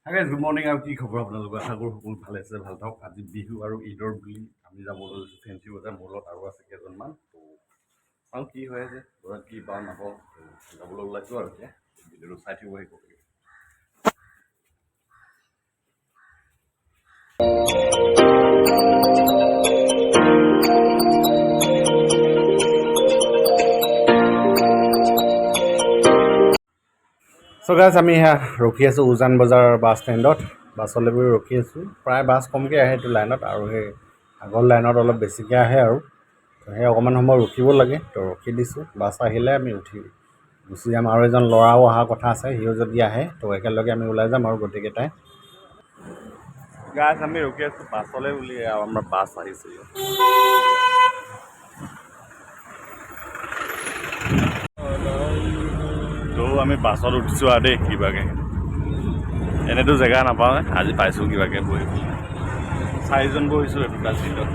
আগে good morning আৰু কি খবৰ আপোনালোকৰ আশা কৰোঁ সকলো ভালে আছে ভাল থাকক আজি বিহু আৰু ঈদৰ বুলি আমি যাবলৈ লৈছোঁ ফেঞ্চি বজাৰ মোৰ লগত আৰু আছে কেইজনমান তো আৰু কি হৈ আছে ঘৰত কি পাওঁ নাপাওঁ যাবলৈ ওলাইছোঁ আৰু এতিয়া ভিডিঅ'টো চাই থাকিব আহিব চ' গাইজ আমি ৰখি আছোঁ উজান বজাৰ বাছ ষ্টেণ্ডত বাছলৈ গৈ ৰখি আছোঁ প্ৰায় বাছ কমকৈ আহে এইটো লাইনত আৰু সেই আগৰ লাইনত অলপ বেছিকৈ আহে আৰু সেই অকণমান সময় ৰখিব লাগে তো ৰখি দিছোঁ বাছ আহিলে আমি গুচি যাম আৰু এজন ল'ৰাও অহাৰ কথা আছে সিও যদি আহে তো একেলগে আমি ওলাই যাম আৰু গোটেইকেইটাই গাইজ আমি ৰখি আছোঁ বাছলৈ বুলি আৰু আমাৰ বাছ আহিছে তো আমি বাছত উঠিছোঁ আৰু দেই কিবাকৈ এনেতো জেগা নাপাওঁ আজি পাইছোঁ কিবাকৈ বহি 4জন বহিছোঁ দুটা চিটত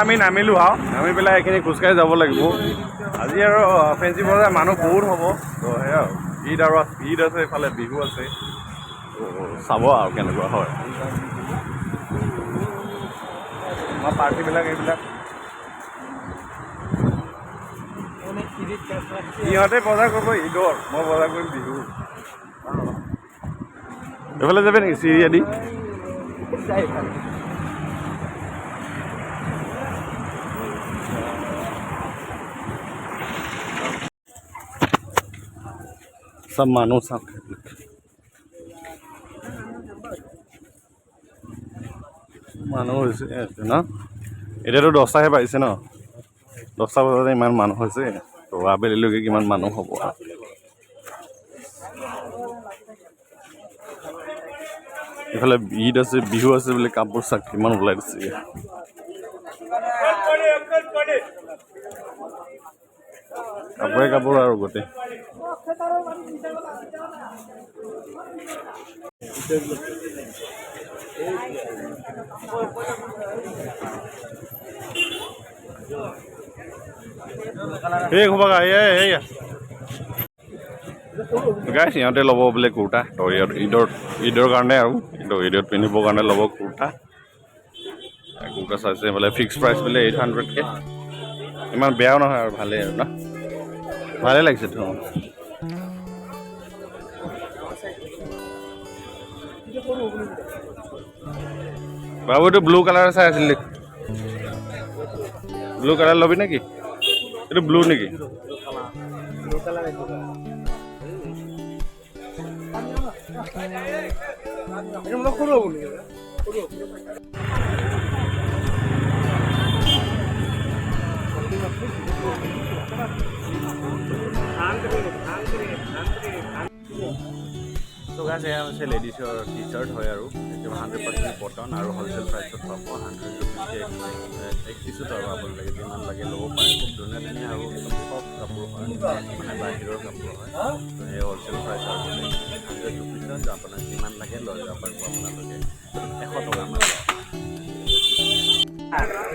আমি নামিলোঁ আৰু নামি পেলাই এইখিনি খোজকাঢ়ি যাব লাগিব আজি আৰু ফেঞ্চি বজাৰ মানুহ বহুত হ'ব তো সেয়া আৰু ঈদ আছে এইফালে বিহু আছে তো চাব আৰু কেনেকুৱা হয় আমাৰ পাৰ্টিবিলাক এইবিলাক সিহঁতে বজাৰ কৰিব ঈদৰ মই বজাৰ কৰিম বিহু এইফালে যাবে নেকি চিৰিয়াদি চব মানুহ চাওক মানুহ হৈছে ন এতিয়াতো 10টাহে পাইছে ন 10টা বজাতে ইমান মানুহ হৈছে তো আবেলিলৈকে কিমান মানুহ হ'ব এইফালে ঈদ আছে বিহু আছে বুলি কাপোৰ চাক কিমান ওলাই দিছে কাপোৰ আৰু গোটেই এই হ'ব গাইছ সিহঁতে ল'ব বোলে কুৰ্তা তো ঈদৰ কাৰণে আৰু কিন্তু ঈদত পিন্ধিবৰ কাৰণে ল'ব কুৰ্তা চাইছে বোলে ফিক্স প্ৰাইচ বোলে 800কে ইমান বেয়াও নহয় আৰু ভালেই আৰু ন ভালে লাগিছে তো বাবু এইটো ব্লু কালাৰ চাই আছিল ব্লু কালাৰ ল'বি নেকি এইটো ব্লু নেকি তো গাইজ এয়া হৈছে লেডিছৰ টি চাৰ্ট হয় আৰু একদম 100% কটন আৰু হ'লচেল প্ৰাইচত পাব 100 ৰুপিজকৈ এক পিছত আৰু আপোনালোকে যিমান লাগে ল'ব পাৰে খুব ধুনীয়া ধুনীয়া আৰু একদম চফ্ট কাপোৰ হয় মানে বাহিৰৰ কাপোৰ হয় তো সেই হ'লচেল প্ৰাইচ আৰু 100 ৰুপিজত আপোনাক যিমান লাগে লৈ যাব পাৰিব আপোনালোকে 100 টকা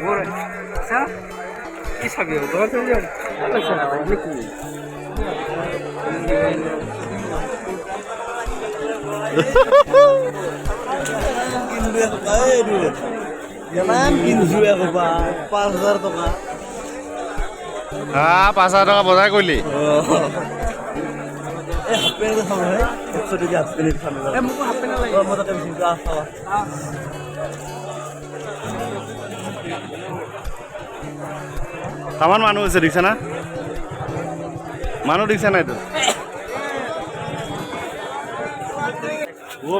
মান কি চাবি কিমান কিনছো একবা 5000 টকা 5000 টকা বজাৰ কৰিলি এই হাফপেণ্ট খাব হে 100 টকা হাফপেণ্ট খাব এ মোক হাফপেণ্ট লাগে মই তাতে চিন্তা আছে কামান মানুহ হৈছে দেখিছা না মানুহ দেখিছা নাই এইটো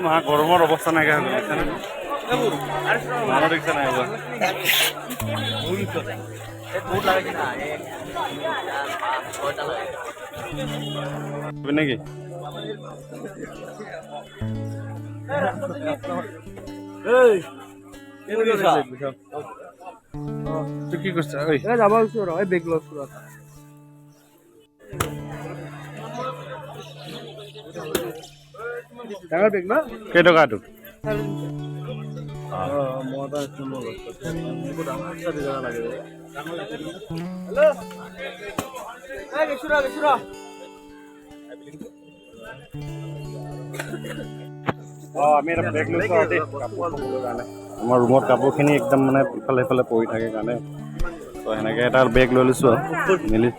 মা গৰমৰ অৱস্থা নাইকিয়া হৈ গ'ল মানুহ দেখিছা নাই নেকি তুই কি করছিস ওই যাব ওচৰ হয় বেগ লছ ওচৰত ডাঙৰ বেগ না কেই টকা তোক মই এটা নম্বৰ লৈছো ডাঙৰ জায়গা লাগে হেল্ল' এই গেছুৰা আমি এটা বেগ লৈছোঁ আৰু দেই কাপোৰ থ'বৰ কাৰণে আমাৰ ৰুমত কাপোৰখিনি একদম মানে ইফালে সিফালে পৰি থাকে কাৰণে তো সেনেকৈ এটা বেগ লৈ লৈছোঁ আৰু মিলি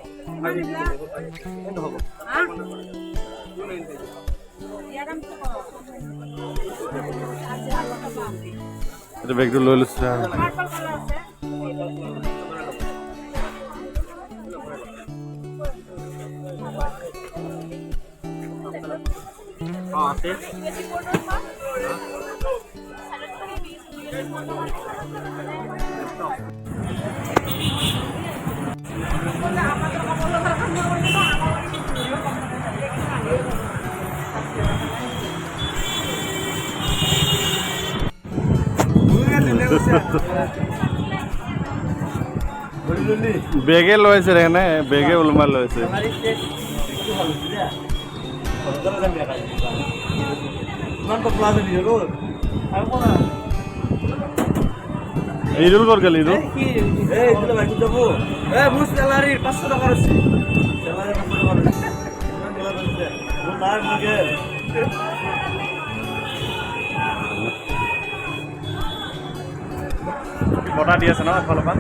এইটো বেগটো লৈ লৈছোঁ আৰু বেগে লৈছে সেইকাৰণে বেগে ওলমাই লৈছে ঈদুল ক'ত গ'ল ঈদুল বতাহ দি আছে ন এফালৰ পৰা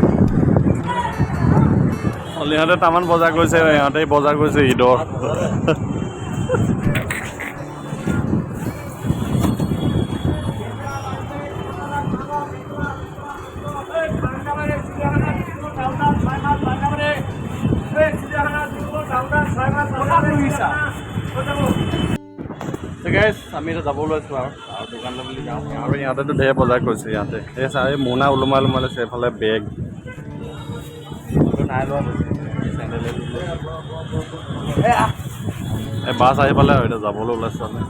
ইহঁতে তামান বজাৰ কৰিছে ইহঁতে বজাৰ কৰিছে ঈদৰ আমি এতিয়া যাব লৈছোঁ আৰু দোকানলৈ বুলি যাওঁ আৰু ইহঁতেতো ঢেৰ বজাৰ কৰিছে ইহঁতে এই চাই মোনা ওলোমাই ওলোমাই লৈছে এইফালে বেগ নাই লোৱা এই বাছ আহি পালে আৰু এতিয়া যাবলৈ ওলাইছোঁ আমি